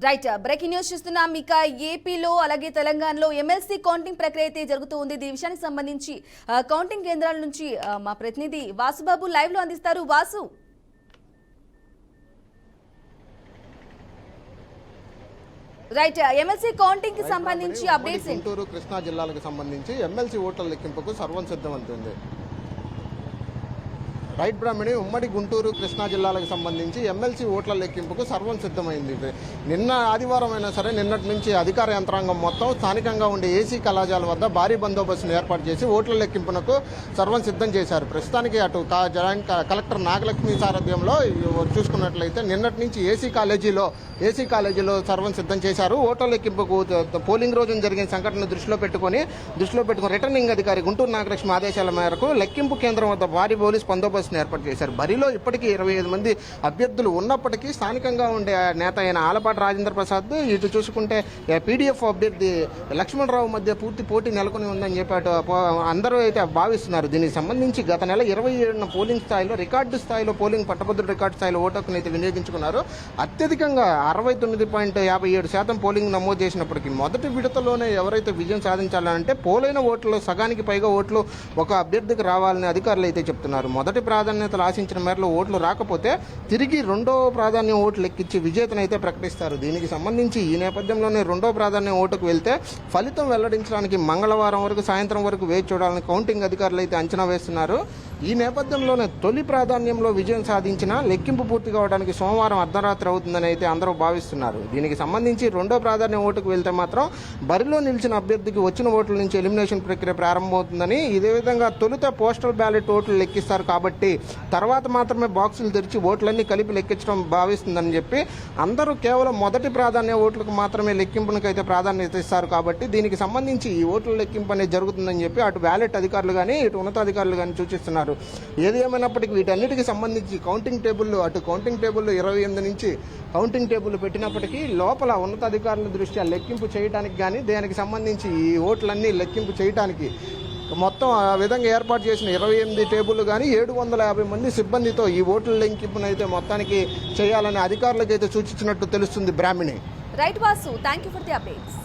Right breaking news చూస్తున్నాం. ఇక ఏపీలో అలాగే తెలంగాణలో ఎమ్మెల్సీ కౌంటింగ్ ప్రక్రియ అయితే జరుగుతూ ఉంది. ఈ విషయానికి సంబంధించి కౌంటింగ్ కేంద్రాల నుంచి మా ప్రతినిధి వాసుబాబు లైవ్ లో అందిస్తారు. వాసు, రైట్, ఎమ్మెల్సీ కౌంటింగ్ కి సంబంధించి అప్డేట్స్. గుంటూరు కృష్ణా జిల్లాలకు సంబంధించి ఎమ్మెల్సీ ఓట్ల లెక్కింపుకు సర్వం సిద్ధమవుతుంది. రైట్ బ్రాహ్మణి, ఉమ్మడి గుంటూరు కృష్ణా జిల్లాలకు సంబంధించి ఎమ్మెల్సీ ఓట్ల లెక్కింపుకు సర్వం సిద్ధమైంది. నిన్న ఆదివారం అయినా సరే నిన్నటి నుంచి అధికార యంత్రాంగం మొత్తం స్థానికంగా ఉండే ఏసీ కళాశాల వద్ద భారీ బందోబస్తును ఏర్పాటు చేసి ఓట్ల లెక్కింపునకు సర్వం సిద్ధం చేశారు. ప్రస్తుతానికి అటు జాయింట్ కలెక్టర్ నాగలక్ష్మి సారథ్యంలో చూసుకున్నట్లయితే నిన్నటి నుంచి ఏసీ కాలేజీలో సర్వం సిద్ధం చేశారు. ఓట్ల లెక్కింపుకు పోలింగ్ రోజున జరిగిన సంఘటనను దృష్టిలో పెట్టుకుని రిటర్నింగ్ అధికారి గుంటూరు నాగలక్ష్మి ఆదేశాల మేరకు లెక్కింపు కేంద్రం వద్ద భారీ పోలీస్ బందోబస్తు ఏర్పాటు చేశారు. బరిలో ఇప్పటికీ 25 మంది అభ్యర్థులు ఉన్నప్పటికీ స్థానికంగా ఉండే నేత అయిన ఆలపాటి రాజేంద్ర ప్రసాద్, ఇటు చూసుకుంటే పీడీఎఫ్ అభ్యర్థి లక్ష్మణరావు మధ్య పూర్తి పోటీ నెలకొని ఉందని చెప్పి అందరూ అయితే భావిస్తున్నారు. దీనికి సంబంధించి గత నెల 27న పోలింగ్ స్థాయిలో రికార్డు స్థాయిలో పోలింగ్ పట్టభద్రుల రికార్డు స్థాయిలో ఓటు హక్కును అయితే వినియోగించుకున్నారు. అత్యధికంగా 69.57% పోలింగ్ నమోదు చేసినప్పటికీ మొదటి విడతలోనే ఎవరైతే విజయం సాధించాలంటే పోలైన ఓట్లు సగానికి పైగా ఓట్లు ఒక అభ్యర్థికి రావాలని అధికారులు అయితే చెప్తున్నారు. మొదటి ప్రాధాన్యతలు ఆశించిన మేరలో ఓట్లు రాకపోతే తిరిగి రెండో ప్రాధాన్యం ఓట్లు లెక్కించి విజేతను అయితే ప్రకటిస్తారు. దీనికి సంబంధించి ఈ నేపథ్యంలోనే రెండో ప్రాధాన్యం ఓటుకు వెళ్తే ఫలితం వెల్లడించడానికి మంగళవారం వరకు సాయంత్రం వరకు వేచి చూడాలని కౌంటింగ్ అధికారులు అయితే అంచనా వేస్తున్నారు. ఈ నేపథ్యంలోనే తొలి ప్రాధాన్యంలో విజయం సాధించిన లెక్కింపు పూర్తి కావడానికి సోమవారం అర్ధరాత్రి అవుతుందని అయితే అందరూ భావిస్తున్నారు. దీనికి సంబంధించి రెండో ప్రాధాన్యం ఓటుకు వెళ్తే మాత్రం బరిలో నిలిచిన అభ్యర్థికి వచ్చిన ఓట్ల నుంచి ఎలిమినేషన్ ప్రక్రియ ప్రారంభమవుతుందని, ఇదే విధంగా తొలుత పోస్టల్ బ్యాలెట్ ఓట్లు లెక్కిస్తారు కాబట్టి తర్వాత మాత్రమే బాక్సులు తెరిచి ఓట్లన్నీ కలిపి లెక్కించడం భావిస్తుందని చెప్పి అందరూ కేవలం మొదటి ప్రాధాన్య ఓట్లకు మాత్రమే లెక్కింపునకైతే ప్రాధాన్యత ఇస్తారు. కాబట్టి దీనికి సంబంధించి ఈ ఓట్ల లెక్కింపు అనేది జరుగుతుందని చెప్పి అటు బ్యాలెట్ అధికారులు కానీ ఇటు ఉన్నతాధికారులు కానీ సూచిస్తున్నారు. ఏది ఏమైనప్పటికీ వీటన్నిటికీ సంబంధించి కౌంటింగ్ టేబుల్లో 28 నుంచి కౌంటింగ్ టేబుల్ పెట్టినప్పటికీ లోపల ఉన్నతాధికారుల దృష్ట్యా లెక్కింపు చేయడానికి కానీ దానికి సంబంధించి ఈ ఓట్లన్నీ లెక్కింపు చేయడానికి మొత్తం ఆ విధంగా ఏర్పాటు చేసిన 28 టేబుల్ కానీ 750 మంది సిబ్బందితో ఈ ఓట్ల లెక్కింపునైతే మొత్తానికి చేయాలని అధికారులకు అయితే సూచించినట్టు తెలుస్తుంది. Brahmani. Right Vasu, thank you for the updates.